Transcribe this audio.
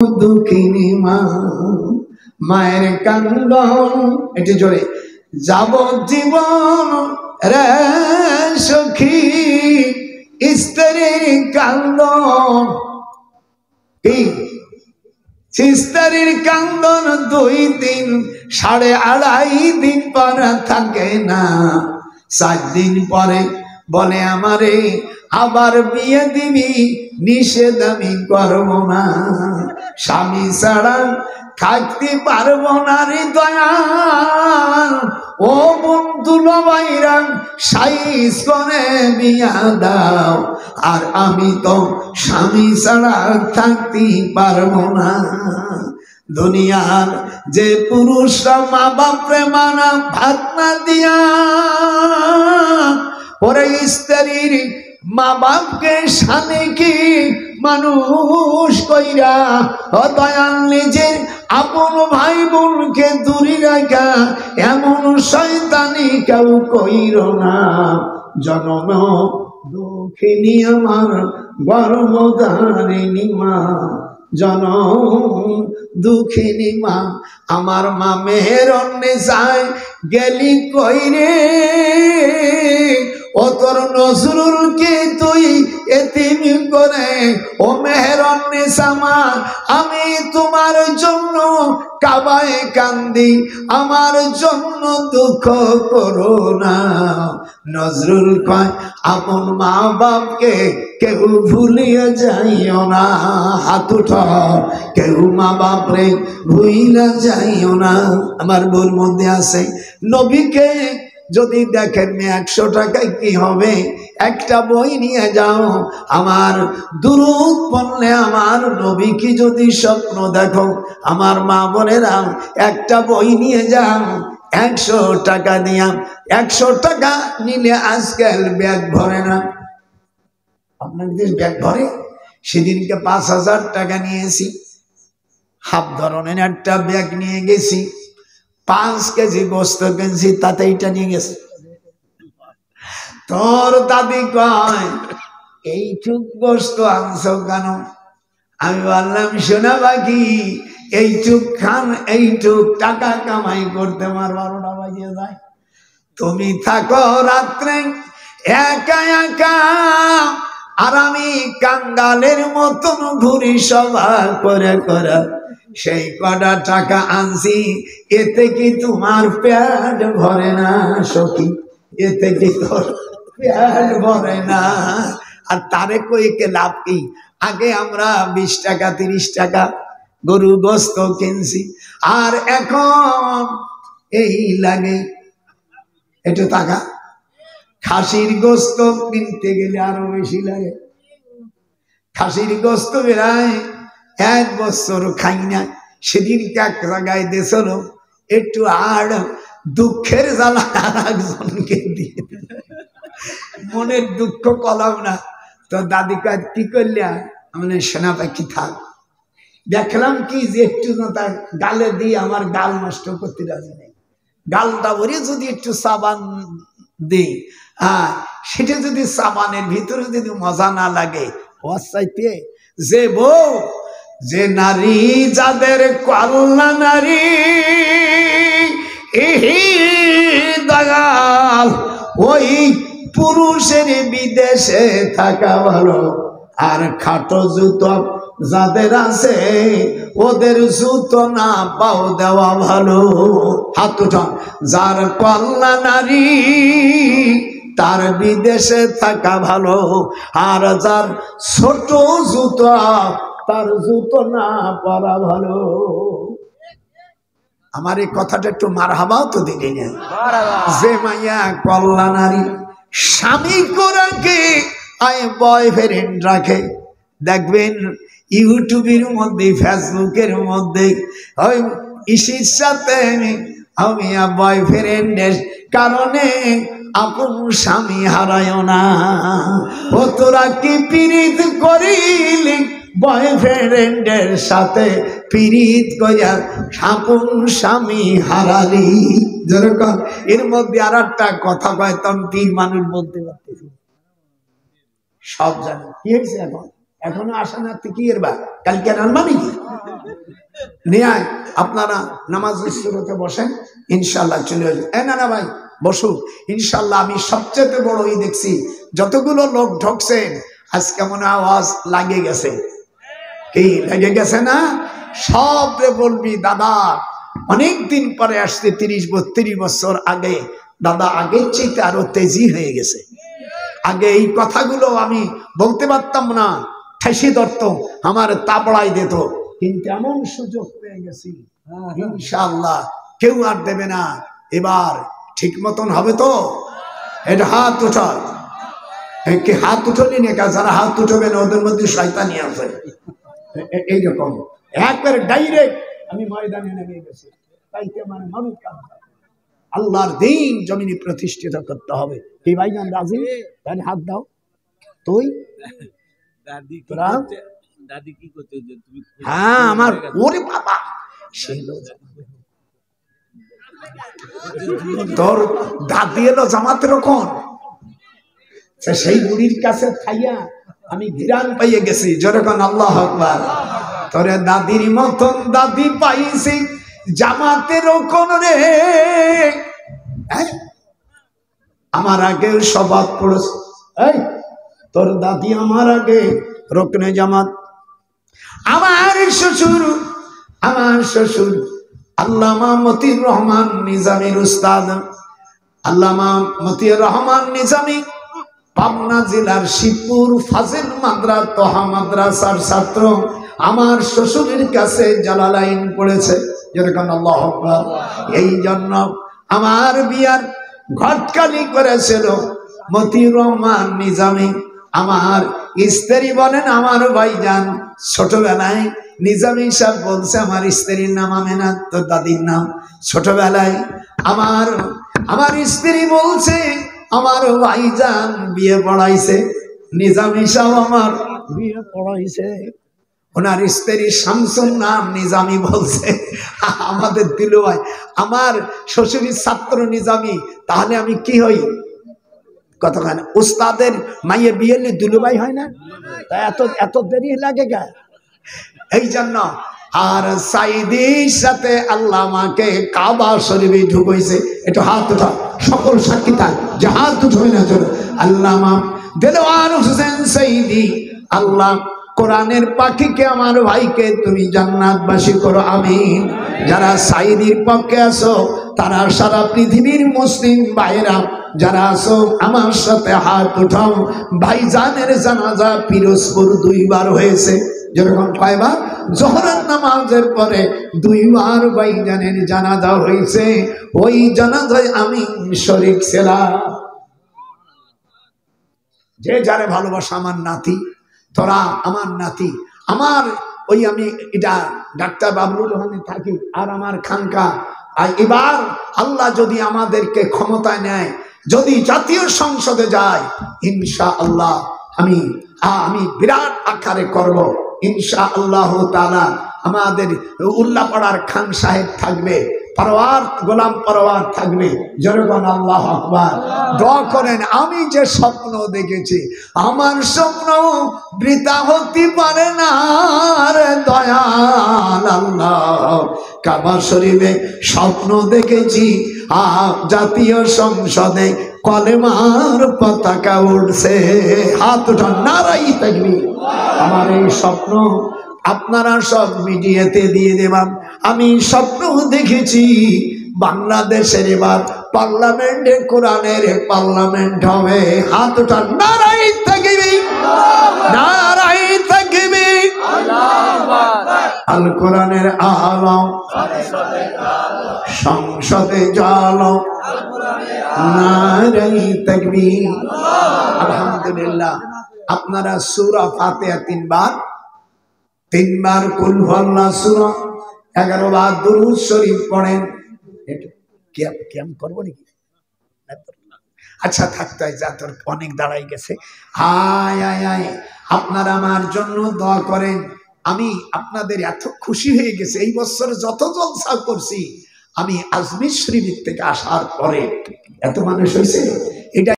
দুঃখিনী মা, মায়ের কান্দন একটু জোরে, যাবজ্জীবন রে সখী স্ত্রীর কান্দন, কি স্ত্রীর কান্দন 2 দিন 2.5 দিন পরে থাকে না, 4 দিন পরে বলে আমারে আবার বিয়ে দিবি, নিষেধ আমি করব না, স্বামী ছাড়া থাকতে পারবো না রে দয়াল, ও বন্ধু নবাইরা সাইজ করে বিয়া দাও, আর আমি তো স্বামী ছাড়া থাকতে পারবো না। দুনিয়ার যে পুরুষরা মা বাপরে মানা ভাত না দিয়া ওরে স্ত্রীর মা বাপকে স্বামীকে মানুষ কইরা, ও দয়াল নিজের আপন ভাই বোনকে দূরে রাখা এমন শয়তানি কেউ কইর না। জনম দুঃখিনী আমার গর্ভধারিণী মা, জনম দুঃখিনী মা, আমার মা মেহেরন্নে যায় গেলি কইরে, ও তোর নজরুলকে তুই এতিম করে, ও মেহেরন্নেসা মা আমি তোমার জন্য কাবায় কান্দি, আমার জন্য দুঃখ করো না। নজরুল কয় আপন মা বাপকে কেউ ভুলিয়া যাইও না, হাত উঠাও, কেউ মা বাপরে ভুইলা যাইও না। আমার বইয়ের মধ্যে আছে নবীকে যদি দেখেন 100 টাকায় কি হবে, একটা বই নিয়ে যাও, আমার দুরূদ পড়লে আমার নবী কি যদি স্বপ্ন দেখো, আমার মা বোনেরা একটা বই নিয়ে যাও 100 টাকা দিয়া। 100 টাকা নিলে আজকাল ব্যাগ ভরে না, আপনাদের ব্যাগ ভরে? সেদিনকে 5000 টাকা নিয়েছি, হাফ ধরনের একটা ব্যাগ নিয়ে গেছি, 5 কেজি গোস্ত কিনছি, তাতে এইটা নিয়ে গেছে। তোর দাদি কয় এইটুক গোস্ত আনছো কেন? আমি বললাম শোনা বাকি এইটুক খান, এইটুক টাকা কামাই করতে আমার 12টা বাজিয়ে যায়, তুমি থাকো রাত্রে একা একা, আর আমি কাঙ্গালের মতন ঘুরি সভা করে করে, সেই কটা টাকা আনছি, এতে কি তোমার পেট ভরে না সখী? এতে কি তোর পেট ভরে না? আর তারে কইকে লাভ কি? আগে আমরা 20 টাকা 30 টাকা গরু গোস্ত কিনছি, আর এখন এই লাগে একটু টাকা। খাসির গোস্ত কিনতে গেলে আরো বেশি লাগে। খাসির গোস্ত বেড়ায় 1 বছর খাই না, সেদিনকে এক জায়গায় দিয়েছিল একটু, আর দুঃখের জ্বালা একজনকে দিয়ে মনের দুঃখ কলাম না, তো দাদি কাজ কি করলে মানে সেনা পাখি থাক, দেখলাম কি যে একটু তার গালে দিয়ে আমার গাল নষ্ট করতে রাজি নেই, গালটা ভরে যদি একটু সাবান দিই, সেটা যদি সাবানের ভিতরে যদি মজা না লাগে, চাইতে যে বউ, যে নারী যাদের কল্যাণ নারী দয়াল, ওই পুরুষের বিদেশে থাকা ভালো, আর খাটো জুতো যাদের আছে ওদের জুতো না পাও দেওয়া ভালো। হাত উঠান, যার কল্যাণ নারী তার বিদেশে থাকা ভালো, আর যার ছোট জুতো তার জুতো না পরা ভালো। আমার এই কথাটা একটু মারহাবাও তো দিলি না? যে মাইয়া কল্যাণ নারী স্বামী রাখে আয় বয়ফ্রেন্ড রাখে, দেখবেন ইউটিউবের মধ্যে ফেসবুকের মধ্যে ওই ইসির সাথে আমি বয়ফ্রেন্ডের কারণে আপন স্বামী হারায় না, ও তোরা কি পীড়িত করিলি বয়ফ্রেন্ডের সাথে, পীড়িত করিয়া আপন স্বামী হারালি। যেরকম এর মধ্যে আর একটা কথা কয়, তখন পীর মানুষ বলতে পারতেছি, সব জানি কি হয়েছে এখন এখনো আসে না, কি এর বা কালকে আনবা নাকি নিয়ে আপনারা নামাজ শুরুতে বসেন, ইনশাল্লাহ চলে আসবে। না ভাই বসুক, ইনশাল্লাহ। আমি সবচেয়ে বড় দেখছি যতগুলো লোক ঢুকছেন আজকে মনে আওয়াজ লাগে গেছে, কি লেগে গেছে না? সব বলবি দাদা অনেক দিন পরে আসছে, 30-32 বছর আগে দাদা আগের চেয়ে আরো তেজি হয়ে গেছে। আগে এই কথাগুলো আমি বলতে পারতাম না, ঠেসি ধরত, আমার তাবড়াই দিত, কিন্তু এমন সুযোগ পেয়ে গেছি ইনশাআল্লাহ কেউ আর দেবে না। এবার ঠিক মতন হবে তো? এটা হাত উঠা, কি হাত উঠলি না? যারা হাত উঠবে না ওদের মধ্যে শয়তানি আছে। এইরকম একবারে ডাইরেক্ট আমি ময়দানে নেমে গেছি, তাইতে মানে মানুষ আল্লাহর দিন জমিনে প্রতিষ্ঠিত করতে হবে। কি ভাইজান রাজি? তাহলে হাত দাও। তুই দাদি কি করতে? হ্যাঁ আমার ওরে বাবা, সেই তোর দাদি এলো জামাতের কোন সেই বুড়ির কাছে খাইয়া আমি ঘিরান পাইয়ে গেছি, যেরকম আল্লাহ আকবার। তোরে দাদির মতন দাদি পাইছি জামাতের কোন রে, আমার আগে সবাব পড়েছে। এই তোর দাদি আমার আগে রকনে জামাত। আমার শ্বশুর আল্লামা মতিউর রহমান নিজামীর উস্তাদ, আল্লামা মতিউর রহমান নিজামী পাবনা জেলার শিবপুর ফাজিল মাদ্রাসার ছাত্র। আমার শ্বশুরের কাছে জালালাইন পড়েছে, যেরকম আল্লাহু আকবার। এই জন্য আমার বিয়ার ঘটকালি করেছিল মতিউর রহমান নিজামী। আমার স্ত্রী বলেন আমার ভাইজান ছোটবেলায় নিজামী সাহেব বলছে আমার স্ত্রীর নাম আমেনা, তোর দাদির নাম। ছোটবেলায় আমার স্ত্রী বলছে আমার ভাইজান বিয়ে পড়াইছে, নিজামী সাহেব আমার বিয়ে পড়াইছে। ওনার স্ত্রী শামসুর নাম নিজামী বলছে আমাদের দিলু ভাই, আমার শ্বশুরের ছাত্র নিজামী, তাহলে আমি কি হই? কতখানি উস্তাদের মাইয়ে বিয়ে দিলু ভাই হয় না? এত দেরি লাগে গা? এই জন্য আর সাইদির সাথে আল্লামাকে কাবা শরীফে ঢুকাইছে। একটু হাত উঠা, সকল সাক্ষী থাক যে হাত উঠবে না জন্য। আল্লামা দেলোয়ার হোসেন সাইদি, আল্লাহ কোরআনের পাখিকে আমার ভাইকে তুমি জান্নাতবাসী করো, আমিন। যারা সাইদির পক্ষে আছো তারা সারা পৃথিবীর মুসলিম ভাইরা যারা আছো আমার সাথে হাত উঠাও। ভাইজানের জানাজা পিরোজপুর 2 বার হয়েছে, যেরকম কয়বার? জোহরের নামাজের পরে 2 বার ভাইজানের জানাজা হয়েছে। ওই জানাজায় আমি শরীক ছিলাম। যে যারে ভালোবাসা, আমার নাতি, তোরা আমার নাতি, আমার ওই আমি এটা ডাক্তার বাবলুর ওখানে থাকি আর আমার খানকা। আর এবার আল্লাহ যদি আমাদেরকে ক্ষমতায় নেয়, যদি জাতীয় সংসদে যায়, ইনশাআল্লাহ আমি বিরাট আকারে করব ইনশাআল্লাহ তাআলা। আমাদের উল্লাপাড়ার খান সাহেব থাকবে, পরওয়ার গোলাম পরওয়ার থাকবে, যেরকম আল্লাহু আকবার। দোয়া করেন, আমি যে স্বপ্ন দেখেছি আমার স্বপ্ন বৃথা হতে পারে না রে দয়াল আল্লাহ। কাবা শরীফে স্বপ্ন দেখেছি জাতীয় সংসদে কলেমার পতাকা উঠছে। হাত উঠান, নারাই তাকবীর। আমার এই স্বপ্ন আপনারা সব মিডিয়াতে দিয়ে দেবান। আমি স্বপ্ন দেখেছি বাংলাদেশের এবার পার্লামেন্টে কোরআনের পার্লামেন্ট হবে। হাত উঠান, নারাই তাকবীর, নারাই তাকবীর। আল কোরআনের আলো সংসদে জালো, নারাই তাকবীর। আলহামদুলিল্লাহ। আপনারা সূরা ফাতিহা 3 বার কুল হুয়াল্লাহ সূরা 11 বার দুরূদ শরীফ পড়েন। কেমন করবো নাকি? আচ্ছা থাকতে যা, তোর অনেক দাঁড়াই গেছে। আয় আয় আয়, আপনারা আমার জন্য দোয়া করেন। আমি আপনাদের এত খুশি হয়ে গেছে, এই বছর যত জলসা করছি আমি আজমির শরীফ থেকে আসার পরে এত মানুষ হয়েছে। এটা